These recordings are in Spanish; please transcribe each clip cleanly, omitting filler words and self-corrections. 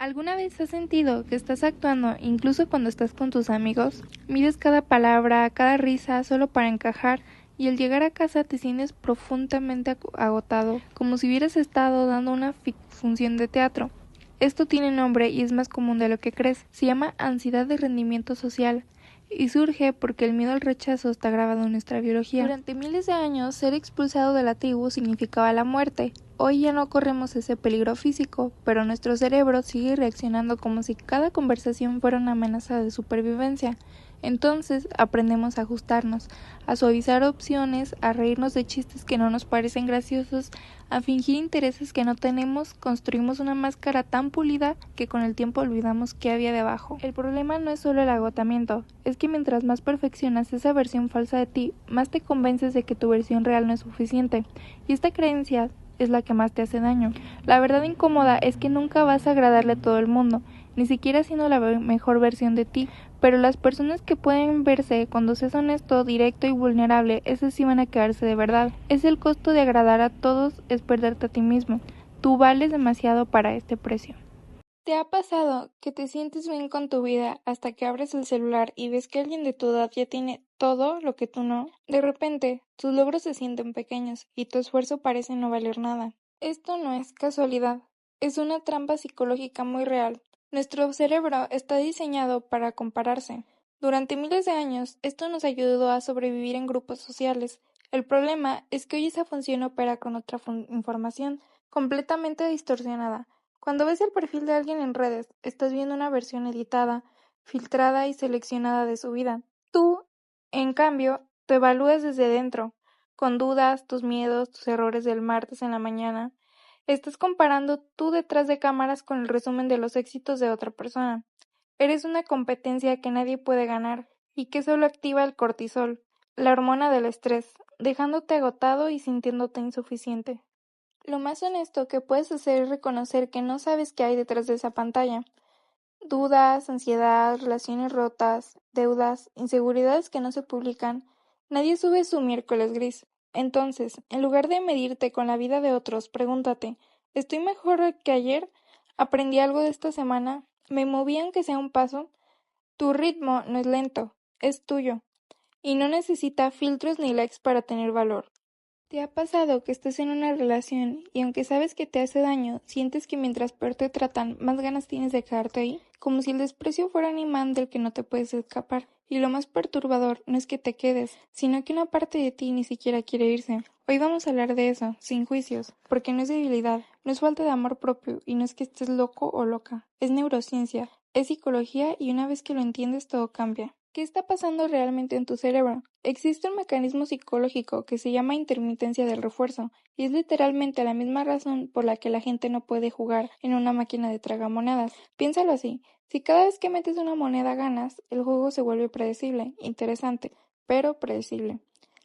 ¿Alguna vez has sentido que estás actuando incluso cuando estás con tus amigos? Mides cada palabra, cada risa solo para encajar y al llegar a casa te sientes profundamente agotado, como si hubieras estado dando una función de teatro. Esto tiene nombre y es más común de lo que crees. Se llama ansiedad de rendimiento social y surge porque el miedo al rechazo está grabado en nuestra biología. Durante miles de años, ser expulsado de la tribu significaba la muerte. Hoy ya no corremos ese peligro físico, pero nuestro cerebro sigue reaccionando como si cada conversación fuera una amenaza de supervivencia. Entonces aprendemos a ajustarnos, a suavizar opciones, a reírnos de chistes que no nos parecen graciosos, a fingir intereses que no tenemos, construimos una máscara tan pulida que con el tiempo olvidamos qué había debajo. El problema no es solo el agotamiento, es que mientras más perfeccionas esa versión falsa de ti, más te convences de que tu versión real no es suficiente. Y esta creencia es la que más te hace daño. La verdad incómoda es que nunca vas a agradarle a todo el mundo, ni siquiera siendo la mejor versión de ti, pero las personas que pueden verse cuando seas honesto, directo y vulnerable, esas sí van a quedarse de verdad. Es el costo de agradar a todos, es perderte a ti mismo. Tú vales demasiado para este precio. ¿Te ha pasado que te sientes bien con tu vida hasta que abres el celular y ves que alguien de tu edad ya tiene todo lo que tú no? De repente, tus logros se sienten pequeños y tu esfuerzo parece no valer nada. Esto no es casualidad, es una trampa psicológica muy real. Nuestro cerebro está diseñado para compararse. Durante miles de años, esto nos ayudó a sobrevivir en grupos sociales. El problema es que hoy esa función opera con otra información completamente distorsionada. Cuando ves el perfil de alguien en redes, estás viendo una versión editada, filtrada y seleccionada de su vida. Tú, en cambio, te evalúas desde dentro, con dudas, tus miedos, tus errores del martes en la mañana. Estás comparando tú detrás de cámaras con el resumen de los éxitos de otra persona. Eres una competencia que nadie puede ganar y que solo activa el cortisol, la hormona del estrés, dejándote agotado y sintiéndote insuficiente. Lo más honesto que puedes hacer es reconocer que no sabes qué hay detrás de esa pantalla. Dudas, ansiedad, relaciones rotas, deudas, inseguridades que no se publican. Nadie sube su miércoles gris. Entonces, en lugar de medirte con la vida de otros, pregúntate, ¿estoy mejor que ayer? ¿Aprendí algo de esta semana? ¿Me moví aunque sea un paso? Tu ritmo no es lento, es tuyo. Y no necesita filtros ni likes para tener valor. ¿Te ha pasado que estás en una relación y aunque sabes que te hace daño, sientes que mientras peor te tratan, más ganas tienes de quedarte ahí? Como si el desprecio fuera un imán del que no te puedes escapar. Y lo más perturbador no es que te quedes, sino que una parte de ti ni siquiera quiere irse. Hoy vamos a hablar de eso, sin juicios, porque no es debilidad, no es falta de amor propio y no es que estés loco o loca. Es neurociencia, es psicología y una vez que lo entiendes todo cambia. ¿Qué está pasando realmente en tu cerebro? Existe un mecanismo psicológico que se llama intermitencia del refuerzo, y es literalmente la misma razón por la que la gente no puede jugar en una máquina de tragamonedas. Piénsalo así, si cada vez que metes una moneda ganas, el juego se vuelve predecible, interesante, pero predecible.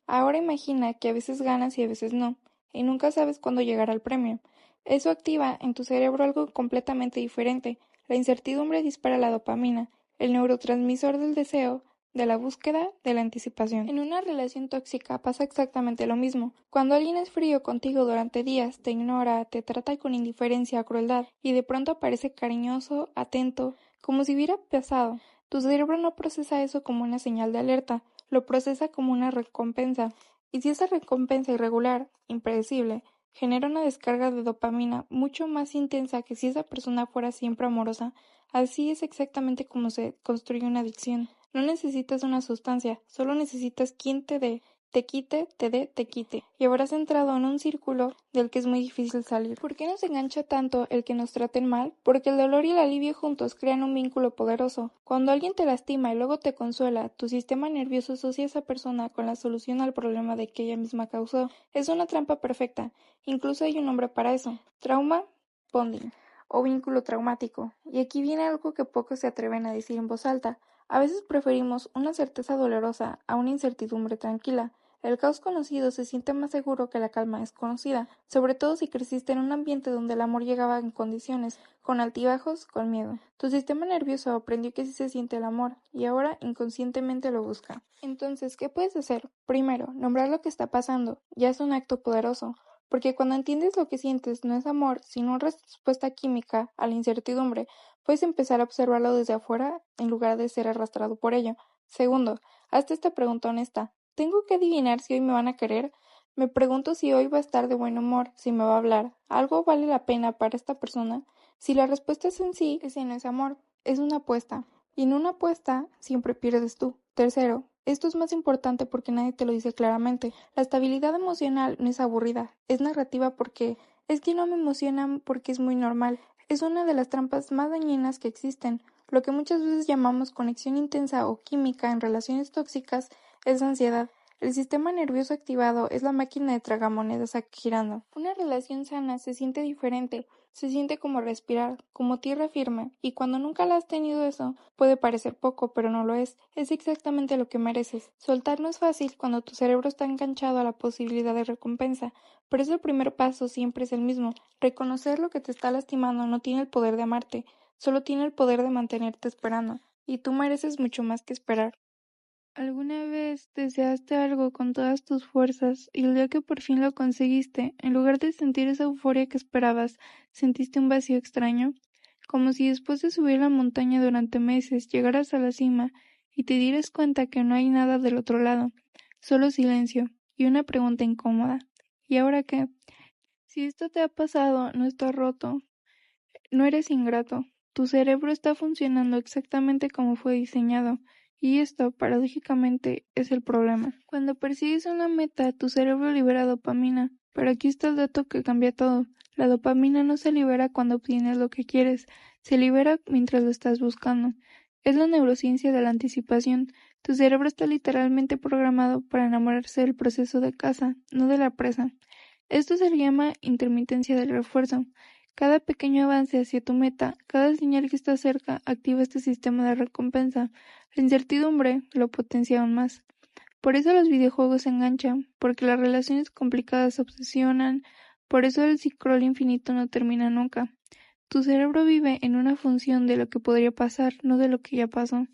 Ahora imagina que a veces ganas y a veces no, y nunca sabes cuándo llegará el premio. Eso activa en tu cerebro algo completamente diferente. La incertidumbre dispara la dopamina, el neurotransmisor del deseo, de la búsqueda, de la anticipación. En una relación tóxica pasa exactamente lo mismo. Cuando alguien es frío contigo durante días, te ignora, te trata con indiferencia o crueldad, y de pronto aparece cariñoso, atento, como si hubiera pasado. Tu cerebro no procesa eso como una señal de alerta, lo procesa como una recompensa. Y si esa recompensa irregular, impredecible, genera una descarga de dopamina mucho más intensa que si esa persona fuera siempre amorosa, así es exactamente como se construye una adicción. No necesitas una sustancia, solo necesitas quien te quite, te dé, te quite. Y habrás entrado en un círculo del que es muy difícil salir. ¿Por qué nos engancha tanto el que nos traten mal? Porque el dolor y el alivio juntos crean un vínculo poderoso. Cuando alguien te lastima y luego te consuela, tu sistema nervioso asocia a esa persona con la solución al problema de que ella misma causó. Es una trampa perfecta. Incluso hay un nombre para eso. Trauma bonding o vínculo traumático. Y aquí viene algo que pocos se atreven a decir en voz alta. A veces preferimos una certeza dolorosa a una incertidumbre tranquila. El caos conocido se siente más seguro que la calma desconocida, sobre todo si creciste en un ambiente donde el amor llegaba en condiciones, con altibajos, con miedo. Tu sistema nervioso aprendió que así se siente el amor, y ahora inconscientemente lo busca. Entonces, ¿qué puedes hacer? Primero, nombrar lo que está pasando. Ya es un acto poderoso. porque cuando entiendes lo que sientes no es amor, sino una respuesta química a la incertidumbre, puedes empezar a observarlo desde afuera en lugar de ser arrastrado por ello. Segundo, hazte esta pregunta honesta. ¿Tengo que adivinar si hoy me van a querer? Me pregunto si hoy va a estar de buen humor, si me va a hablar. ¿Algo vale la pena para esta persona? Si la respuesta es en sí, ese no es amor, es una apuesta. Y en una apuesta siempre pierdes tú. Tercero, esto es más importante porque nadie te lo dice claramente. La estabilidad emocional no es aburrida, es narrativa porque es que no me emocionan porque es muy normal. Es una de las trampas más dañinas que existen. Lo que muchas veces llamamos conexión intensa o química en relaciones tóxicas es ansiedad. El sistema nervioso activado es la máquina de tragamonedas girando. Una relación sana se siente diferente, se siente como respirar, como tierra firme, y cuando nunca la has tenido eso, puede parecer poco, pero no lo es exactamente lo que mereces. Soltar no es fácil cuando tu cerebro está enganchado a la posibilidad de recompensa, pero el primer paso siempre es el mismo. Reconocer lo que te está lastimando no tiene el poder de amarte, solo tiene el poder de mantenerte esperando, y tú mereces mucho más que esperar. ¿Alguna vez deseaste algo con todas tus fuerzas y el día que por fin lo conseguiste, en lugar de sentir esa euforia que esperabas, sentiste un vacío extraño? Como si después de subir la montaña durante meses llegaras a la cima y te dieras cuenta que no hay nada del otro lado, solo silencio y una pregunta incómoda. ¿Y ahora qué? Si esto te ha pasado, no estás roto, no eres ingrato. Tu cerebro está funcionando exactamente como fue diseñado. Y esto, paradójicamente, es el problema. Cuando persigues una meta, tu cerebro libera dopamina. Pero aquí está el dato que cambia todo. La dopamina no se libera cuando obtienes lo que quieres, se libera mientras lo estás buscando. Es la neurociencia de la anticipación. Tu cerebro está literalmente programado para enamorarse del proceso de caza, no de la presa. Esto se le llama intermitencia del refuerzo. Cada pequeño avance hacia tu meta, cada señal que está cerca, activa este sistema de recompensa. La incertidumbre lo potencia aún más. Por eso los videojuegos enganchan, porque las relaciones complicadas obsesionan, por eso el scroll infinito no termina nunca. Tu cerebro vive en una función de lo que podría pasar, no de lo que ya pasó.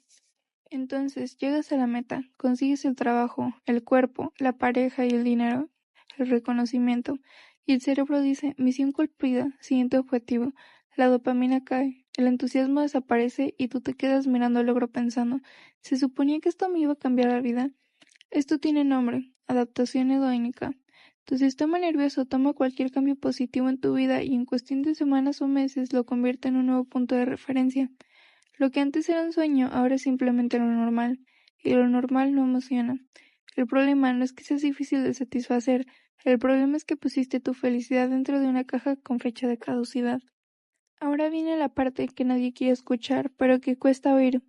Entonces llegas a la meta, consigues el trabajo, el cuerpo, la pareja y el dinero, el reconocimiento, y el cerebro dice, misión cumplida, siguiente objetivo. La dopamina cae, el entusiasmo desaparece y tú te quedas mirando el logro pensando, ¿se suponía que esto me iba a cambiar la vida? Esto tiene nombre, adaptación hedónica. Tu sistema nervioso toma cualquier cambio positivo en tu vida y en cuestión de semanas o meses lo convierte en un nuevo punto de referencia. Lo que antes era un sueño, ahora es simplemente lo normal, y lo normal no emociona. El problema no es que sea difícil de satisfacer, el problema es que pusiste tu felicidad dentro de una caja con fecha de caducidad. Ahora viene la parte que nadie quiere escuchar, pero que cuesta oír.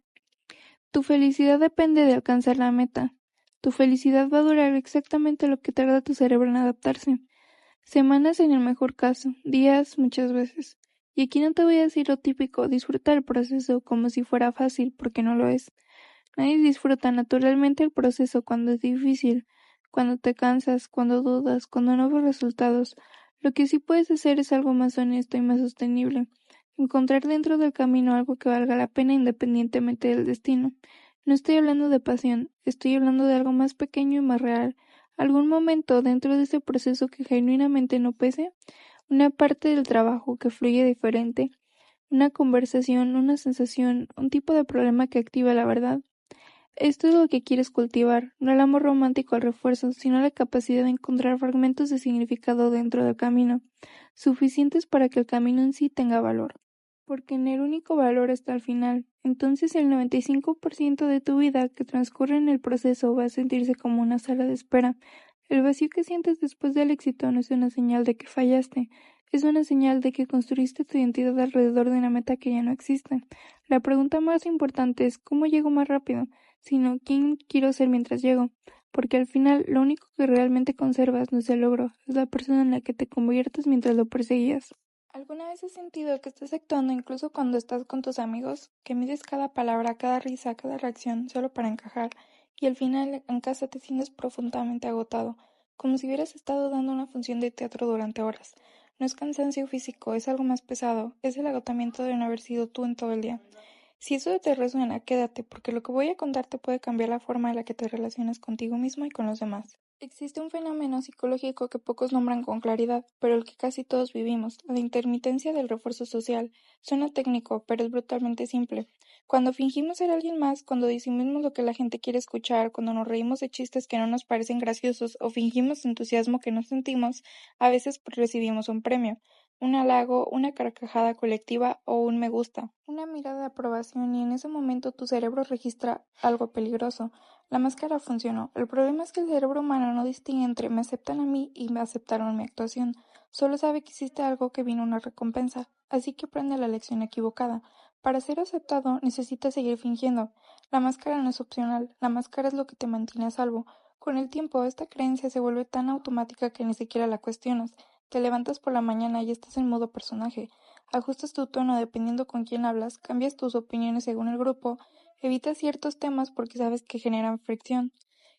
Tu felicidad depende de alcanzar la meta. Tu felicidad va a durar exactamente lo que tarda tu cerebro en adaptarse. Semanas en el mejor caso, días muchas veces. Y aquí no te voy a decir lo típico, disfruta el proceso como si fuera fácil, porque no lo es. Nadie disfruta naturalmente el proceso cuando es difícil, cuando te cansas, cuando dudas, cuando no ves resultados. Lo que sí puedes hacer es algo más honesto y más sostenible. Encontrar dentro del camino algo que valga la pena independientemente del destino. No estoy hablando de pasión, estoy hablando de algo más pequeño y más real. ¿Algún momento dentro de ese proceso que genuinamente no pese? Una parte del trabajo que fluye diferente, una conversación, una sensación, un tipo de problema que activa la verdad. Esto es lo que quieres cultivar, no el amor romántico al refuerzo, sino la capacidad de encontrar fragmentos de significado dentro del camino, suficientes para que el camino en sí tenga valor. Porque en el único valor está al final, entonces el 95% de tu vida que transcurre en el proceso va a sentirse como una sala de espera. El vacío que sientes después del éxito no es una señal de que fallaste, es una señal de que construiste tu identidad alrededor de una meta que ya no existe. La pregunta más importante es ¿cómo llego más rápido? Sino quién quiero ser mientras llego, porque al final lo único que realmente conservas no es el logro, es la persona en la que te conviertes mientras lo perseguías. ¿Alguna vez has sentido que estás actuando incluso cuando estás con tus amigos, que mides cada palabra, cada risa, cada reacción solo para encajar, y al final en casa te sientes profundamente agotado, como si hubieras estado dando una función de teatro durante horas? No es cansancio físico, es algo más pesado, es el agotamiento de no haber sido tú en todo el día. Si eso te resuena, quédate, porque lo que voy a contarte puede cambiar la forma en la que te relacionas contigo mismo y con los demás. Existe un fenómeno psicológico que pocos nombran con claridad, pero el que casi todos vivimos, la intermitencia del refuerzo social. Suena técnico, pero es brutalmente simple. Cuando fingimos ser alguien más, cuando decimos lo que la gente quiere escuchar, cuando nos reímos de chistes que no nos parecen graciosos o fingimos entusiasmo que no sentimos, a veces recibimos un premio, un halago, una carcajada colectiva o un me gusta, una mirada de aprobación y en ese momento tu cerebro registra algo peligroso. La máscara funcionó. El problema es que el cerebro humano no distingue entre me aceptan a mí y me aceptaron mi actuación. Solo sabe que existe algo que vino una recompensa, así que aprende la lección equivocada. Para ser aceptado necesitas seguir fingiendo. La máscara no es opcional, la máscara es lo que te mantiene a salvo. Con el tiempo, esta creencia se vuelve tan automática que ni siquiera la cuestionas. Te levantas por la mañana y estás en modo personaje. Ajustas tu tono dependiendo con quién hablas, cambias tus opiniones según el grupo. Evitas ciertos temas porque sabes que generan fricción.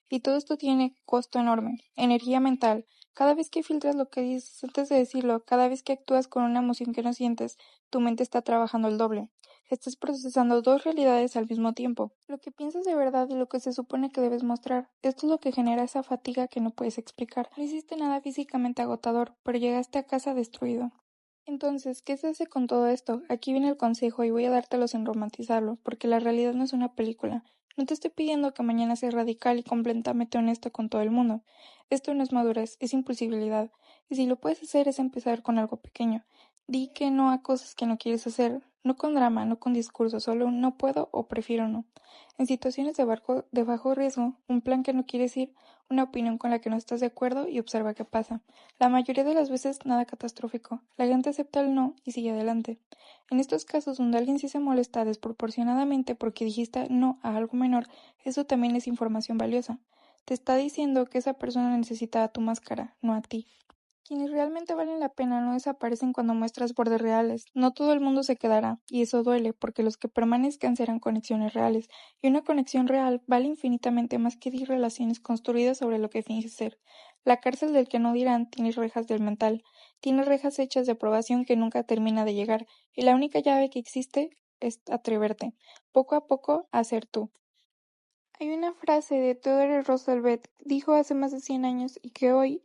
Y todo esto tiene costo enorme. Energía mental. Cada vez que filtras lo que dices antes de decirlo, cada vez que actúas con una emoción que no sientes, tu mente está trabajando el doble. Estás procesando dos realidades al mismo tiempo. Lo que piensas de verdad y lo que se supone que debes mostrar. Esto es lo que genera esa fatiga que no puedes explicar. No hiciste nada físicamente agotador, pero llegaste a casa destruido. Entonces, ¿qué se hace con todo esto? Aquí viene el consejo y voy a dártelo sin romantizarlo, porque la realidad no es una película. No te estoy pidiendo que mañana seas radical y completamente honesto con todo el mundo. Esto no es madurez, es impulsibilidad. Y si lo puedes hacer es empezar con algo pequeño. Di que no a cosas que no quieres hacer, no con drama, no con discurso, solo un no puedo o prefiero no. En situaciones de bajo riesgo, un plan que no quieres ir, una opinión con la que no estás de acuerdo y observa qué pasa. La mayoría de las veces nada catastrófico. La gente acepta el no y sigue adelante. En estos casos donde alguien sí se molesta desproporcionadamente porque dijiste no a algo menor, eso también es información valiosa. Te está diciendo que esa persona necesitaba tu máscara, no a ti. Quienes realmente valen la pena no desaparecen cuando muestras bordes reales. No todo el mundo se quedará, y eso duele, porque los que permanezcan serán conexiones reales, y una conexión real vale infinitamente más que 10 relaciones construidas sobre lo que finges ser. La cárcel del que no dirán tiene rejas del mental, tiene rejas hechas de aprobación que nunca termina de llegar, y la única llave que existe es atreverte, poco a poco, a ser tú. Hay una frase de Theodore Roosevelt, dijo hace más de 100 años y que hoy,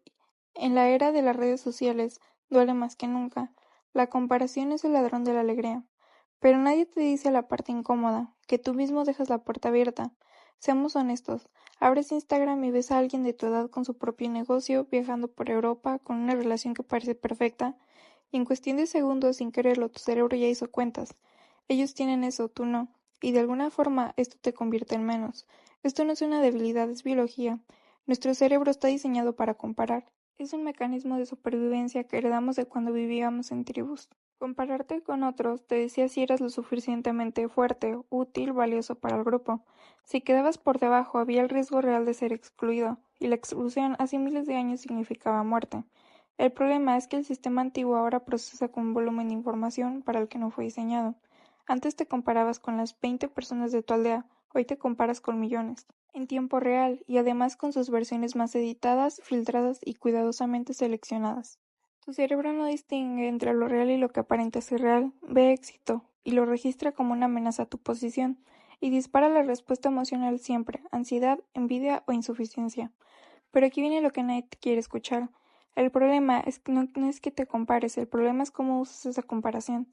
en la era de las redes sociales, duele más que nunca. La comparación es el ladrón de la alegría. Pero nadie te dice la parte incómoda, que tú mismo dejas la puerta abierta. Seamos honestos, abres Instagram y ves a alguien de tu edad con su propio negocio, viajando por Europa, con una relación que parece perfecta, y en cuestión de segundos, sin quererlo, tu cerebro ya hizo cuentas. Ellos tienen eso, tú no, y de alguna forma esto te convierte en menos. Esto no es una debilidad, es biología. Nuestro cerebro está diseñado para comparar. Es un mecanismo de supervivencia que heredamos de cuando vivíamos en tribus. Compararte con otros te decía si eras lo suficientemente fuerte, útil, valioso para el grupo. Si quedabas por debajo había el riesgo real de ser excluido, y la exclusión hace miles de años significaba muerte. El problema es que el sistema antiguo ahora procesa con un volumen de información para el que no fue diseñado. Antes te comparabas con las 20 personas de tu aldea, hoy te comparas con millones, en tiempo real y además con sus versiones más editadas, filtradas y cuidadosamente seleccionadas. Tu cerebro no distingue entre lo real y lo que aparenta ser real, ve éxito y lo registra como una amenaza a tu posición y dispara la respuesta emocional siempre, ansiedad, envidia o insuficiencia. Pero aquí viene lo que nadie te quiere escuchar. El problema es que no es que te compares, el problema es cómo usas esa comparación.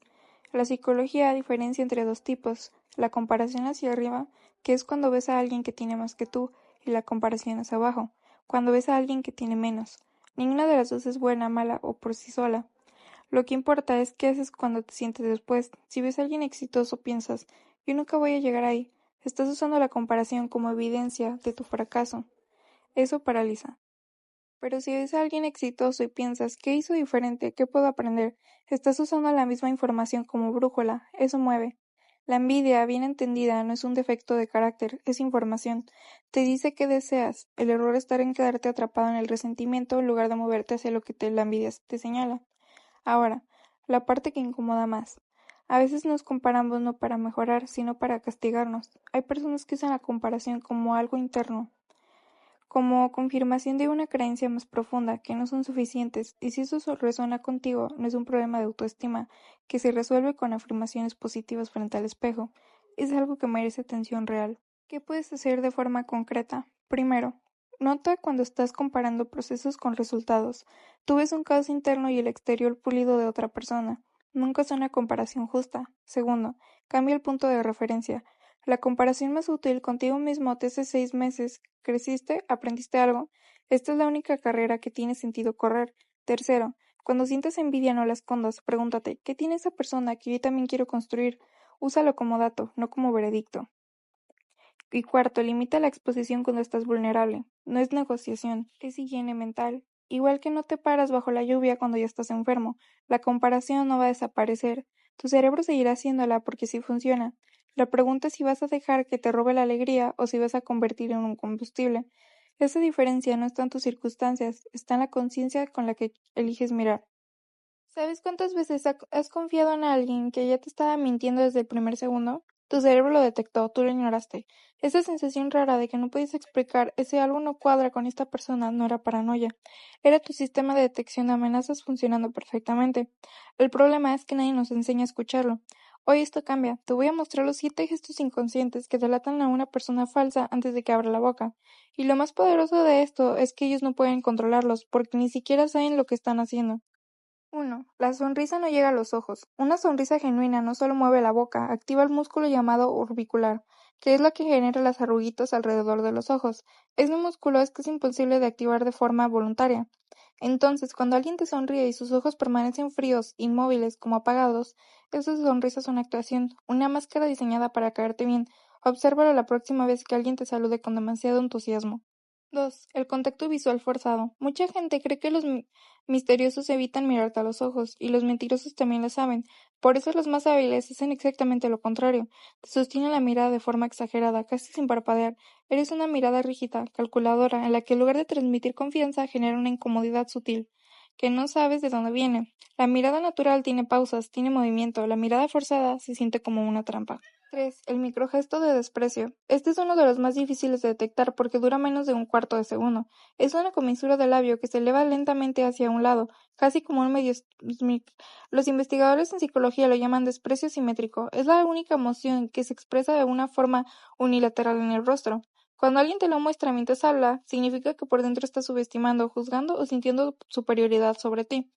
La psicología diferencia entre dos tipos, la comparación hacia arriba, que es cuando ves a alguien que tiene más que tú, y la comparación hacia abajo, cuando ves a alguien que tiene menos. Ninguna de las dos es buena, mala o por sí sola. Lo que importa es qué haces cuando te sientes después. Si ves a alguien exitoso, piensas, yo nunca voy a llegar ahí. Estás usando la comparación como evidencia de tu fracaso. Eso paraliza. Pero si ves a alguien exitoso y piensas, ¿qué hizo diferente? ¿Qué puedo aprender? Estás usando la misma información como brújula. Eso mueve. La envidia, bien entendida, no es un defecto de carácter, es información. Te dice qué deseas. El error está en quedarte atrapado en el resentimiento en lugar de moverte hacia lo que la envidia te señala. Ahora, la parte que incomoda más. A veces nos comparamos no para mejorar, sino para castigarnos. Hay personas que usan la comparación como algo interno, como confirmación de una creencia más profunda, que no son suficientes, y si eso resuena contigo, no es un problema de autoestima, que se resuelve con afirmaciones positivas frente al espejo, es algo que merece atención real. ¿Qué puedes hacer de forma concreta? Primero, Nota cuando estás comparando procesos con resultados. Tú ves un caos interno y el exterior pulido de otra persona. Nunca es una comparación justa. Segundo, cambia el punto de referencia. La comparación más útil contigo mismo te hace 6 meses. ¿Creciste? ¿Aprendiste algo? Esta es la única carrera que tiene sentido correr. Tercero, cuando sientas envidia no la escondas. Pregúntate, ¿qué tiene esa persona que yo también quiero construir? Úsalo como dato, no como veredicto. Y cuarto, limita la exposición cuando estás vulnerable. No es negociación, es higiene mental. Igual que no te paras bajo la lluvia cuando ya estás enfermo, la comparación no va a desaparecer. Tu cerebro seguirá haciéndola porque sí funciona. La pregunta es si vas a dejar que te robe la alegría o si vas a convertir en un combustible. Esa diferencia no está en tus circunstancias, está en la conciencia con la que eliges mirar. ¿Sabes cuántas veces has confiado en alguien que ya te estaba mintiendo desde el primer segundo? Tu cerebro lo detectó, tú lo ignoraste. Esa sensación rara de que no puedes explicar ese algo no cuadra con esta persona no era paranoia. Era tu sistema de detección de amenazas funcionando perfectamente. El problema es que nadie nos enseña a escucharlo. Hoy esto cambia. Te voy a mostrar los 7 gestos inconscientes que delatan a una persona falsa antes de que abra la boca. Y lo más poderoso de esto es que ellos no pueden controlarlos porque ni siquiera saben lo que están haciendo. 1. La sonrisa no llega a los ojos. Una sonrisa genuina no solo mueve la boca, activa el músculo llamado orbicular, que es la que genera las arruguitas alrededor de los ojos. Ese músculo es casi imposible de activar de forma voluntaria. Entonces, cuando alguien te sonríe y sus ojos permanecen fríos, inmóviles, como apagados, esa sonrisa es una actuación, una máscara diseñada para caerte bien. Obsérvalo la próxima vez que alguien te salude con demasiado entusiasmo. 2. El contacto visual forzado. Mucha gente cree que los misteriosos evitan mirarte a los ojos, y los mentirosos también lo saben. Por eso los más hábiles hacen exactamente lo contrario. Te sostienen la mirada de forma exagerada, casi sin parpadear. Eres una mirada rígida, calculadora, en la que en lugar de transmitir confianza genera una incomodidad sutil, que no sabes de dónde viene. La mirada natural tiene pausas, tiene movimiento. La mirada forzada se siente como una trampa. 3. El microgesto de desprecio. Este es uno de los más difíciles de detectar porque dura menos de un cuarto de segundo. Es una comisura del labio que se eleva lentamente hacia un lado, casi como un medio smirk. Los investigadores en psicología lo llaman desprecio simétrico. Es la única emoción que se expresa de una forma unilateral en el rostro. Cuando alguien te lo muestra mientras habla, significa que por dentro está subestimando, juzgando o sintiendo superioridad sobre ti.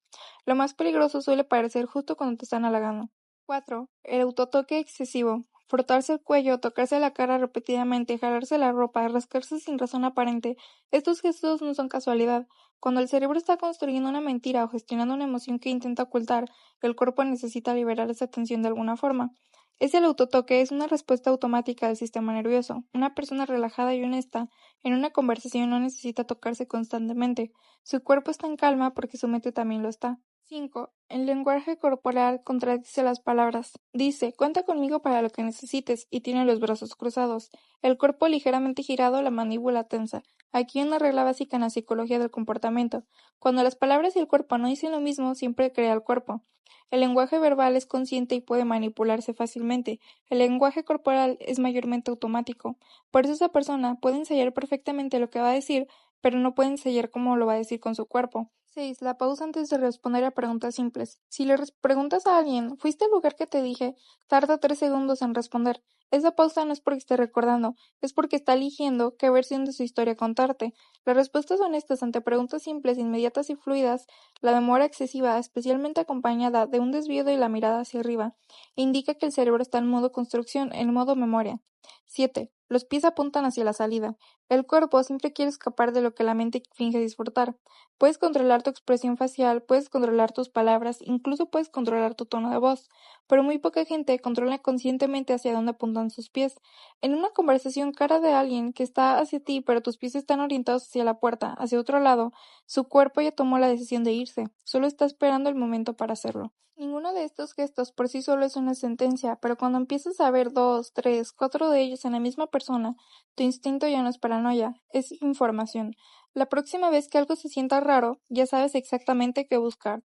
Lo más peligroso suele parecer justo cuando te están halagando. 4. El autotoque excesivo. Frotarse el cuello, tocarse la cara repetidamente, jalarse la ropa, rascarse sin razón aparente. Estos gestos no son casualidad. Cuando el cerebro está construyendo una mentira o gestionando una emoción que intenta ocultar, el cuerpo necesita liberar esa tensión de alguna forma. El autotoque es una respuesta automática del sistema nervioso. Una persona relajada y honesta en una conversación no necesita tocarse constantemente. Su cuerpo está en calma porque su mente también lo está. 5. El lenguaje corporal contradice las palabras. Dice, cuenta conmigo para lo que necesites, y tiene los brazos cruzados, el cuerpo ligeramente girado, la mandíbula tensa. Aquí una regla básica en la psicología del comportamiento. Cuando las palabras y el cuerpo no dicen lo mismo, siempre crea el cuerpo. El lenguaje verbal es consciente y puede manipularse fácilmente. El lenguaje corporal es mayormente automático. Por eso esa persona puede ensayar perfectamente lo que va a decir, pero no puede ensayar cómo lo va a decir con su cuerpo. 6. La pausa antes de responder a preguntas simples. Si le preguntas a alguien, ¿fuiste al lugar que te dije? Tarda 3 segundos en responder. Esa pausa no es porque esté recordando, es porque está eligiendo qué versión de su historia contarte. Las respuestas honestas ante preguntas simples, inmediatas y fluidas, la demora excesiva, especialmente acompañada de un desvío de la mirada hacia arriba, indica que el cerebro está en modo construcción, en modo memoria. 7. Los pies apuntan hacia la salida. El cuerpo siempre quiere escapar de lo que la mente finge disfrutar. Puedes controlar tu expresión facial, puedes controlar tus palabras, incluso puedes controlar tu tono de voz, pero muy poca gente controla conscientemente hacia dónde apuntan sus pies. En una conversación cara de alguien que está hacia ti, pero tus pies están orientados hacia la puerta, hacia otro lado, su cuerpo ya tomó la decisión de irse, solo está esperando el momento para hacerlo. Ninguno de estos gestos por sí solo es una sentencia, pero cuando empiezas a ver 2, 3, 4 de ellos en la misma persona, tu instinto ya no es paranoia, es información. La próxima vez que algo se sienta raro, ya sabes exactamente qué buscar.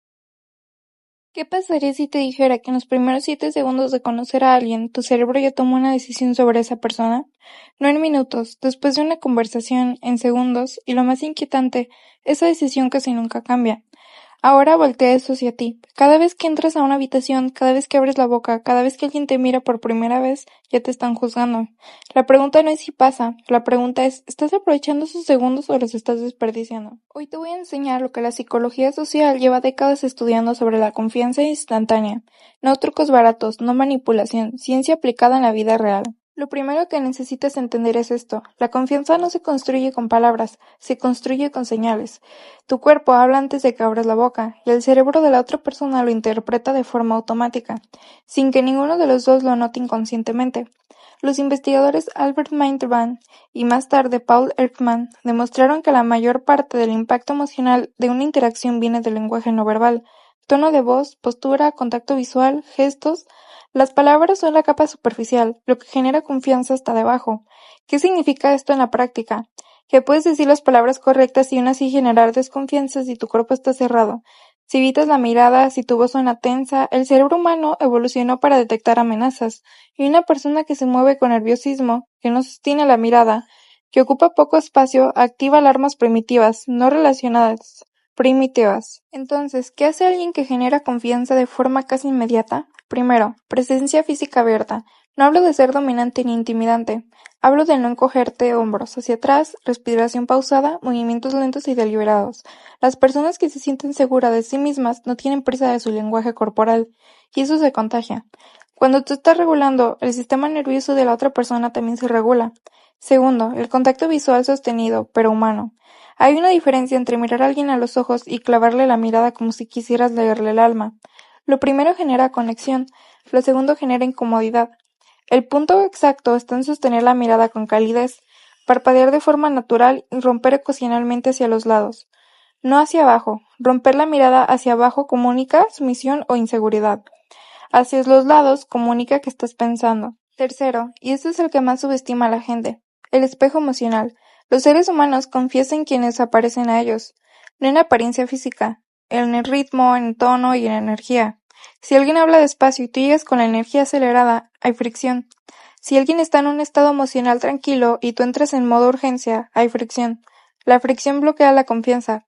¿Qué pasaría si te dijera que en los primeros 7 segundos de conocer a alguien, tu cerebro ya tomó una decisión sobre esa persona? No en minutos, después de una conversación, en segundos, y lo más inquietante, esa decisión casi nunca cambia. Ahora voltea eso hacia ti. Cada vez que entras a una habitación, cada vez que abres la boca, cada vez que alguien te mira por primera vez, ya te están juzgando. La pregunta no es si pasa, la pregunta es, ¿estás aprovechando esos segundos o los estás desperdiciando? Hoy te voy a enseñar lo que la psicología social lleva décadas estudiando sobre la confianza instantánea. No trucos baratos, no manipulación, ciencia aplicada en la vida real. Lo primero que necesitas entender es esto: la confianza no se construye con palabras, se construye con señales. Tu cuerpo habla antes de que abras la boca, y el cerebro de la otra persona lo interpreta de forma automática, sin que ninguno de los dos lo note inconscientemente. Los investigadores Albert Mindvan y más tarde Paul Ekman demostraron que la mayor parte del impacto emocional de una interacción viene del lenguaje no verbal: tono de voz, postura, contacto visual, gestos. Las palabras son la capa superficial, lo que genera confianza está debajo. ¿Qué significa esto en la práctica? Que puedes decir las palabras correctas y aún así generar desconfianza si tu cuerpo está cerrado. Si evitas la mirada, si tu voz suena tensa, el cerebro humano evolucionó para detectar amenazas. Y una persona que se mueve con nerviosismo, que no sostiene la mirada, que ocupa poco espacio, activa alarmas primitivas, no relacionadas. Primitivas. Entonces, ¿qué hace alguien que genera confianza de forma casi inmediata? Primero, presencia física abierta. No hablo de ser dominante ni intimidante. Hablo de no encogerte hombros hacia atrás, respiración pausada, movimientos lentos y deliberados. Las personas que se sienten seguras de sí mismas no tienen prisa de su lenguaje corporal, y eso se contagia. Cuando tú estás regulando, el sistema nervioso de la otra persona también se regula. Segundo, el contacto visual sostenido, pero humano. Hay una diferencia entre mirar a alguien a los ojos y clavarle la mirada como si quisieras leerle el alma. Lo primero genera conexión, lo segundo genera incomodidad. El punto exacto está en sostener la mirada con calidez, parpadear de forma natural y romper ocasionalmente hacia los lados. No hacia abajo. Romper la mirada hacia abajo comunica sumisión o inseguridad. Hacia los lados comunica que estás pensando. Tercero, y este es el que más subestima a la gente, el espejo emocional. Los seres humanos confían en quienes aparecen a ellos, no en apariencia física, en el ritmo, en tono y en energía. Si alguien habla despacio y tú llegas con la energía acelerada, hay fricción. Si alguien está en un estado emocional tranquilo y tú entras en modo urgencia, hay fricción. La fricción bloquea la confianza.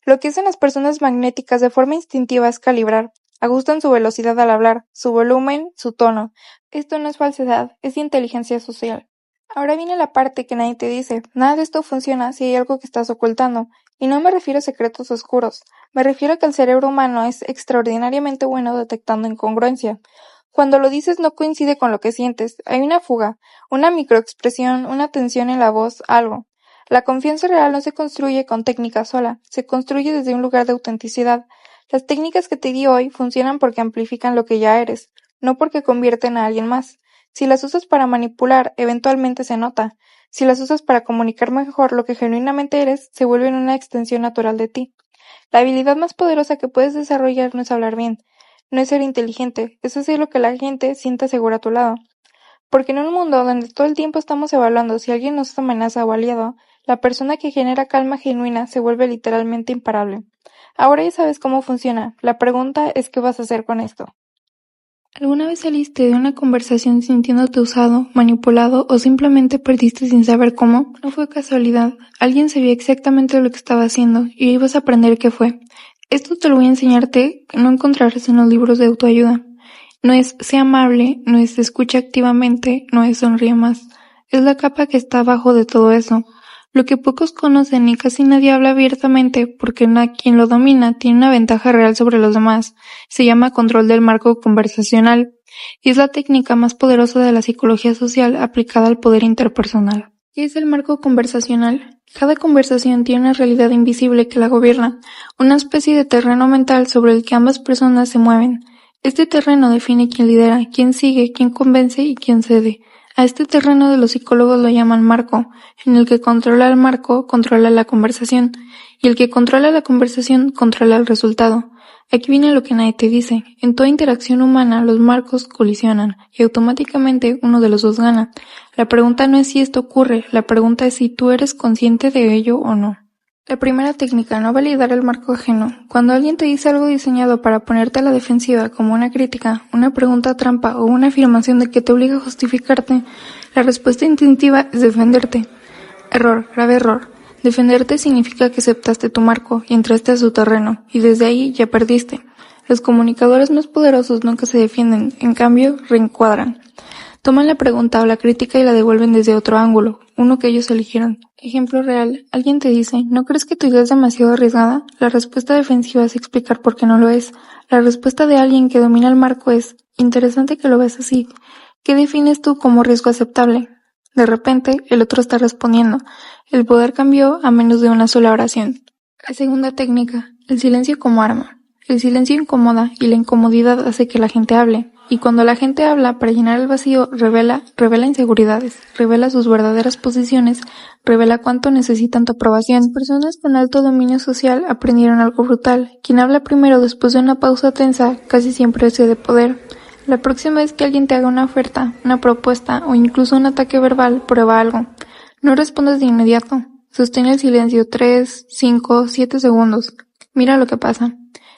Lo que hacen las personas magnéticas de forma instintiva es calibrar. Ajustan su velocidad al hablar, su volumen, su tono. Esto no es falsedad, es inteligencia social. Ahora viene la parte que nadie te dice. Nada de esto funciona si hay algo que estás ocultando. Y no me refiero a secretos oscuros. Me refiero a que el cerebro humano es extraordinariamente bueno detectando incongruencia. Cuando lo dices no coincide con lo que sientes. Hay una fuga, una microexpresión, una tensión en la voz, algo. La confianza real no se construye con técnica sola, se construye desde un lugar de autenticidad. Las técnicas que te di hoy funcionan porque amplifican lo que ya eres, no porque convierten a alguien más. Si las usas para manipular, eventualmente se nota. Si las usas para comunicar mejor lo que genuinamente eres, se vuelven una extensión natural de ti. La habilidad más poderosa que puedes desarrollar no es hablar bien, no es ser inteligente, es hacer lo que la gente sienta segura a tu lado. Porque en un mundo donde todo el tiempo estamos evaluando si alguien nos amenaza o aliado, la persona que genera calma genuina se vuelve literalmente imparable. Ahora ya sabes cómo funciona. La pregunta es ¿qué vas a hacer con esto? ¿Alguna vez saliste de una conversación sintiéndote usado, manipulado o simplemente perdiste sin saber cómo? No fue casualidad. Alguien sabía exactamente lo que estaba haciendo y ibas a aprender qué fue. Esto te lo voy a enseñarte que no encontrarás en los libros de autoayuda. No es sea amable, no es escucha activamente, no es sonríe más. Es la capa que está abajo de todo eso. Lo que pocos conocen y casi nadie habla abiertamente porque quien lo domina tiene una ventaja real sobre los demás. Se llama control del marco conversacional y es la técnica más poderosa de la psicología social aplicada al poder interpersonal. ¿Qué es el marco conversacional? Cada conversación tiene una realidad invisible que la gobierna, una especie de terreno mental sobre el que ambas personas se mueven. Este terreno define quién lidera, quién sigue, quién convence y quién cede. A este terreno de los psicólogos lo llaman marco, en el que controla el marco, controla la conversación, y el que controla la conversación, controla el resultado. Aquí viene lo que nadie te dice. En toda interacción humana, los marcos colisionan, y automáticamente uno de los dos gana. La pregunta no es si esto ocurre, la pregunta es si tú eres consciente de ello o no. La primera técnica, no validar el marco ajeno. Cuando alguien te dice algo diseñado para ponerte a la defensiva, como una crítica, una pregunta trampa o una afirmación de que te obliga a justificarte, la respuesta instintiva es defenderte. Error, grave error. Defenderte significa que aceptaste tu marco y entraste a su terreno, y desde ahí ya perdiste. Los comunicadores más poderosos nunca se defienden, en cambio, reencuadran. Toman la pregunta o la crítica y la devuelven desde otro ángulo, uno que ellos eligieron. Ejemplo real, alguien te dice, ¿no crees que tu idea es demasiado arriesgada? La respuesta defensiva es explicar por qué no lo es. La respuesta de alguien que domina el marco es, interesante que lo ves así. ¿Qué defines tú como riesgo aceptable? De repente, el otro está respondiendo. El poder cambió a menos de una sola oración. La segunda técnica, el silencio como arma. El silencio incomoda y la incomodidad hace que la gente hable. Y cuando la gente habla para llenar el vacío, revela inseguridades, revela sus verdaderas posiciones, revela cuánto necesitan tu aprobación. Personas con alto dominio social aprendieron algo brutal. Quien habla primero después de una pausa tensa casi siempre cede poder. La próxima vez que alguien te haga una oferta, una propuesta o incluso un ataque verbal, prueba algo. No respondas de inmediato. Sostén el silencio 3, 5, 7 segundos. Mira lo que pasa.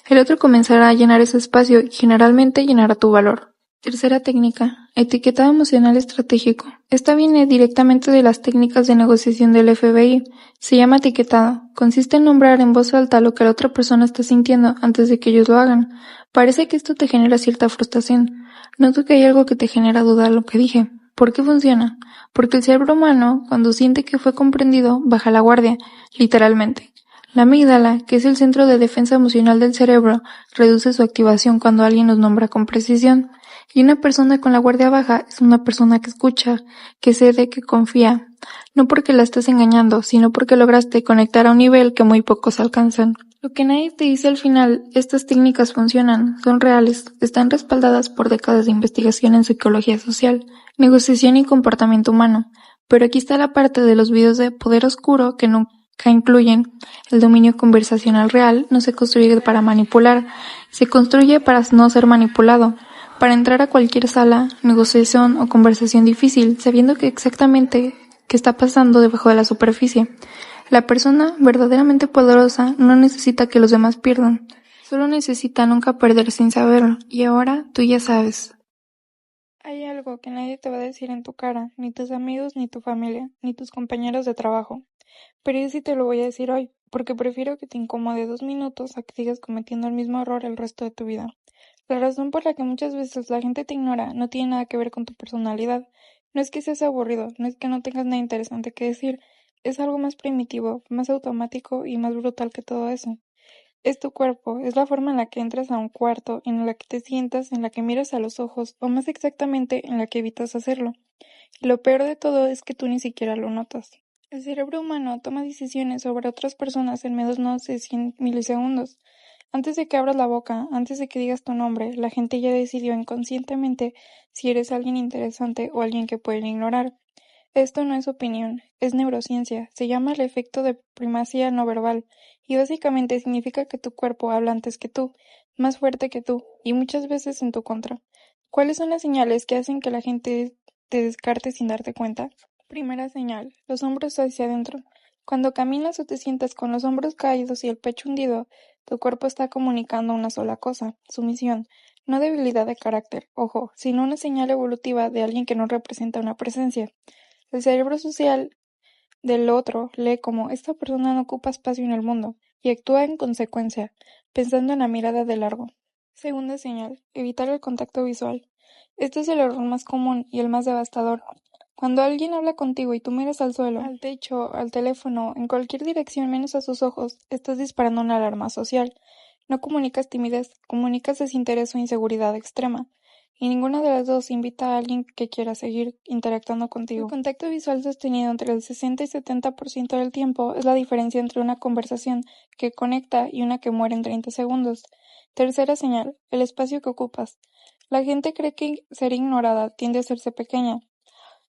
El otro comenzará a llenar ese espacio y generalmente llenará tu valor. Tercera técnica, etiquetado emocional estratégico. Esta viene directamente de las técnicas de negociación del FBI. Se llama etiquetado. Consiste en nombrar en voz alta lo que la otra persona está sintiendo antes de que ellos lo hagan. Parece que esto te genera cierta frustración. Noto que hay algo que te genera dudar lo que dije. ¿Por qué funciona? Porque el cerebro humano, cuando siente que fue comprendido, baja la guardia, literalmente. La amígdala, que es el centro de defensa emocional del cerebro, reduce su activación cuando alguien nos nombra con precisión. Y una persona con la guardia baja es una persona que escucha, que cede, que confía. No porque la estés engañando, sino porque lograste conectar a un nivel que muy pocos alcanzan. Lo que nadie te dice al final, estas técnicas funcionan, son reales, están respaldadas por décadas de investigación en psicología social, negociación y comportamiento humano. Pero aquí está la parte de los videos de poder oscuro que nunca incluyen. El dominio conversacional real no se construye para manipular, se construye para no ser manipulado, para entrar a cualquier sala, negociación o conversación difícil, sabiendo que exactamente qué está pasando debajo de la superficie. La persona verdaderamente poderosa no necesita que los demás pierdan, solo necesita nunca perder sin saberlo, y ahora tú ya sabes. Hay algo que nadie te va a decir en tu cara, ni tus amigos, ni tu familia, ni tus compañeros de trabajo. Pero yo sí te lo voy a decir hoy, porque prefiero que te incomode 2 minutos a que sigas cometiendo el mismo error el resto de tu vida. La razón por la que muchas veces la gente te ignora no tiene nada que ver con tu personalidad. No es que seas aburrido, no es que no tengas nada interesante que decir, es algo más primitivo, más automático y más brutal que todo eso. Es tu cuerpo, es la forma en la que entras a un cuarto, en la que te sientas, en la que miras a los ojos, o más exactamente en la que evitas hacerlo. Y lo peor de todo es que tú ni siquiera lo notas. El cerebro humano toma decisiones sobre otras personas en menos de 100 milisegundos. Antes de que abras la boca, antes de que digas tu nombre, la gente ya decidió inconscientemente si eres alguien interesante o alguien que pueden ignorar. Esto no es opinión, es neurociencia, se llama el efecto de primacía no verbal, y básicamente significa que tu cuerpo habla antes que tú, más fuerte que tú, y muchas veces en tu contra. ¿Cuáles son las señales que hacen que la gente te descarte sin darte cuenta? Primera señal, los hombros hacia adentro. Cuando caminas o te sientas con los hombros caídos y el pecho hundido, tu cuerpo está comunicando una sola cosa, sumisión, no debilidad de carácter, ojo, sino una señal evolutiva de alguien que no representa una presencia. El cerebro social del otro lee como esta persona no ocupa espacio en el mundo y actúa en consecuencia, pensando en la mirada de largo. Segunda señal, evitar el contacto visual. Este es el error más común y el más devastador. Cuando alguien habla contigo y tú miras al suelo, al techo, al teléfono, en cualquier dirección menos a sus ojos, estás disparando una alarma social. No comunicas timidez, comunicas desinterés o inseguridad extrema. Y ninguna de las dos invita a alguien que quiera seguir interactuando contigo. El contacto visual sostenido entre el 60 y 70% del tiempo es la diferencia entre una conversación que conecta y una que muere en 30 segundos. Tercera señal, el espacio que ocupas. La gente cree que ser ignorada tiende a hacerse pequeña.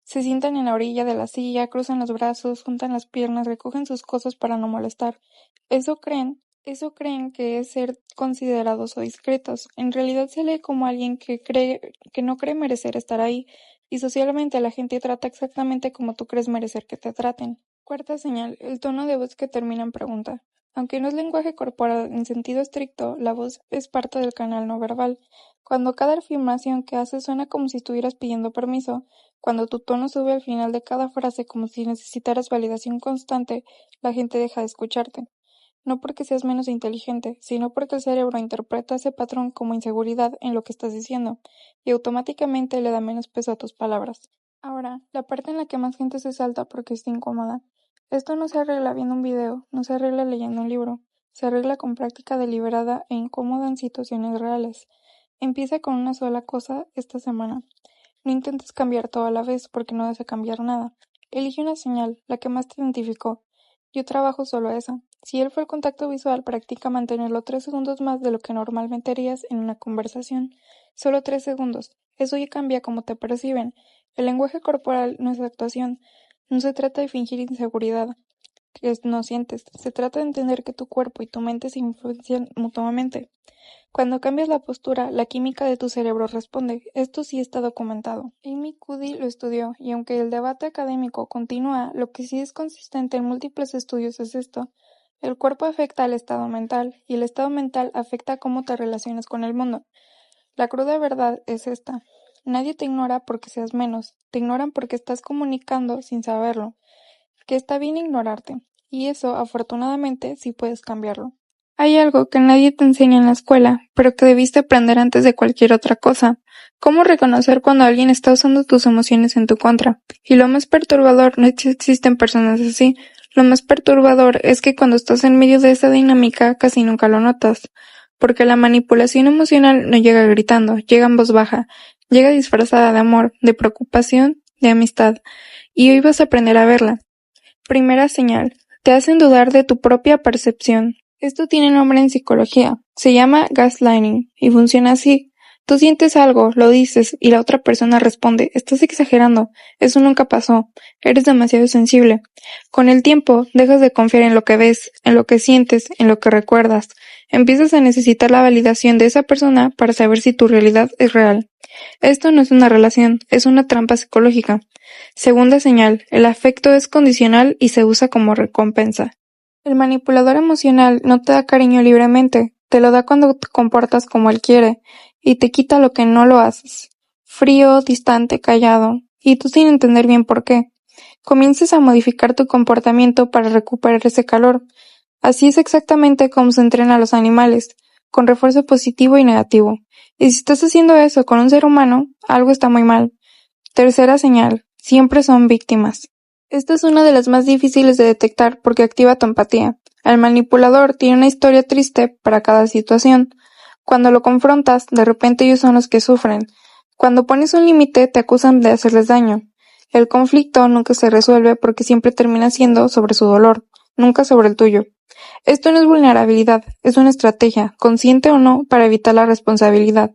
Se sientan en la orilla de la silla, cruzan los brazos, juntan las piernas, recogen sus cosas para no molestar. Eso creen que es ser considerados o discretos. En realidad se lee como alguien que no cree merecer estar ahí, y socialmente la gente trata exactamente como tú crees merecer que te traten. Cuarta señal, el tono de voz que termina en pregunta. Aunque no es lenguaje corporal en sentido estricto, la voz es parte del canal no verbal. Cuando cada afirmación que haces suena como si estuvieras pidiendo permiso, cuando tu tono sube al final de cada frase como si necesitaras validación constante, la gente deja de escucharte. No porque seas menos inteligente, sino porque el cerebro interpreta ese patrón como inseguridad en lo que estás diciendo, y automáticamente le da menos peso a tus palabras. Ahora, la parte en la que más gente se salta porque está incómoda. Esto no se arregla viendo un video, no se arregla leyendo un libro, se arregla con práctica deliberada e incómoda en situaciones reales. Empieza con una sola cosa esta semana. No intentes cambiar todo a la vez porque no vas a cambiar nada. Elige una señal, la que más te identificó. Yo trabajo solo esa. Si él fue el contacto visual, practica mantenerlo 3 segundos más de lo que normalmente harías en una conversación. Solo 3 segundos. Eso ya cambia cómo te perciben. El lenguaje corporal no es actuación. No se trata de fingir inseguridad que no sientes. Se trata de entender que tu cuerpo y tu mente se influencian mutuamente. Cuando cambias la postura, la química de tu cerebro responde. Esto sí está documentado. Amy Cuddy lo estudió, y aunque el debate académico continúa, lo que sí es consistente en múltiples estudios es esto. El cuerpo afecta al estado mental, y el estado mental afecta a cómo te relacionas con el mundo. La cruda verdad es esta. Nadie te ignora porque seas menos, te ignoran porque estás comunicando sin saberlo. Que está bien ignorarte, y eso, afortunadamente, sí puedes cambiarlo. Hay algo que nadie te enseña en la escuela, pero que debiste aprender antes de cualquier otra cosa. Cómo reconocer cuando alguien está usando tus emociones en tu contra. Y lo más perturbador no es que existen personas así. Lo más perturbador es que cuando estás en medio de esa dinámica casi nunca lo notas. Porque la manipulación emocional no llega gritando, llega en voz baja, llega disfrazada de amor, de preocupación, de amistad. Y hoy vas a aprender a verla. Primera señal. Te hacen dudar de tu propia percepción. Esto tiene nombre en psicología. Se llama gaslighting y funciona así. Tú sientes algo, lo dices y la otra persona responde, estás exagerando, eso nunca pasó, eres demasiado sensible. Con el tiempo, dejas de confiar en lo que ves, en lo que sientes, en lo que recuerdas. Empiezas a necesitar la validación de esa persona para saber si tu realidad es real. Esto no es una relación, es una trampa psicológica. Segunda señal, el afecto es condicional y se usa como recompensa. El manipulador emocional no te da cariño libremente, te lo da cuando te comportas como él quiere, y te quita lo que no lo haces. Frío, distante, callado, y tú sin entender bien por qué. Comiences a modificar tu comportamiento para recuperar ese calor. Así es exactamente como se entrena a los animales, con refuerzo positivo y negativo. Y si estás haciendo eso con un ser humano, algo está muy mal. Tercera señal, siempre son víctimas. Esta es una de las más difíciles de detectar porque activa tu empatía. El manipulador tiene una historia triste para cada situación. Cuando lo confrontas, de repente ellos son los que sufren. Cuando pones un límite, te acusan de hacerles daño. El conflicto nunca se resuelve porque siempre termina siendo sobre su dolor, nunca sobre el tuyo. Esto no es vulnerabilidad, es una estrategia, consciente o no, para evitar la responsabilidad.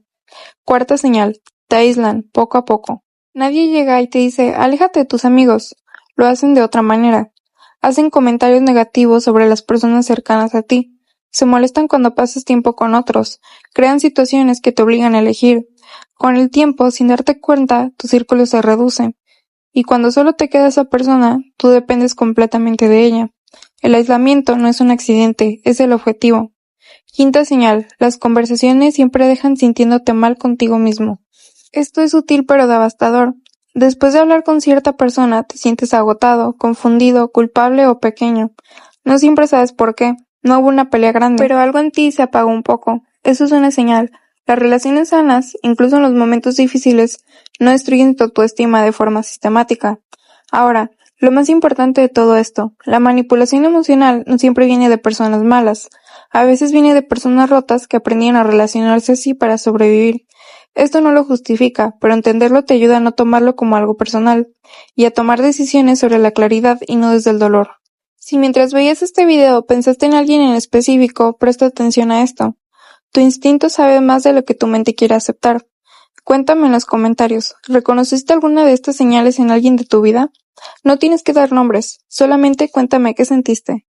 Cuarta señal, te aíslan, poco a poco. Nadie llega y te dice, aléjate de tus amigos. Lo hacen de otra manera. Hacen comentarios negativos sobre las personas cercanas a ti. Se molestan cuando pasas tiempo con otros. Crean situaciones que te obligan a elegir. Con el tiempo, sin darte cuenta, tu círculo se reduce. Y cuando solo te queda esa persona, tú dependes completamente de ella. El aislamiento no es un accidente, es el objetivo. Quinta señal, las conversaciones siempre dejan sintiéndote mal contigo mismo. Esto es sutil pero devastador. Después de hablar con cierta persona, te sientes agotado, confundido, culpable o pequeño. No siempre sabes por qué. No hubo una pelea grande, pero algo en ti se apagó un poco. Eso es una señal. Las relaciones sanas, incluso en los momentos difíciles, no destruyen tu autoestima de forma sistemática. Ahora, lo más importante de todo esto, la manipulación emocional no siempre viene de personas malas. A veces viene de personas rotas que aprendieron a relacionarse así para sobrevivir. Esto no lo justifica, pero entenderlo te ayuda a no tomarlo como algo personal, y a tomar decisiones sobre la claridad y no desde el dolor. Si mientras veías este video pensaste en alguien en específico, presta atención a esto. Tu instinto sabe más de lo que tu mente quiere aceptar. Cuéntame en los comentarios, ¿reconociste alguna de estas señales en alguien de tu vida? No tienes que dar nombres, solamente cuéntame qué sentiste.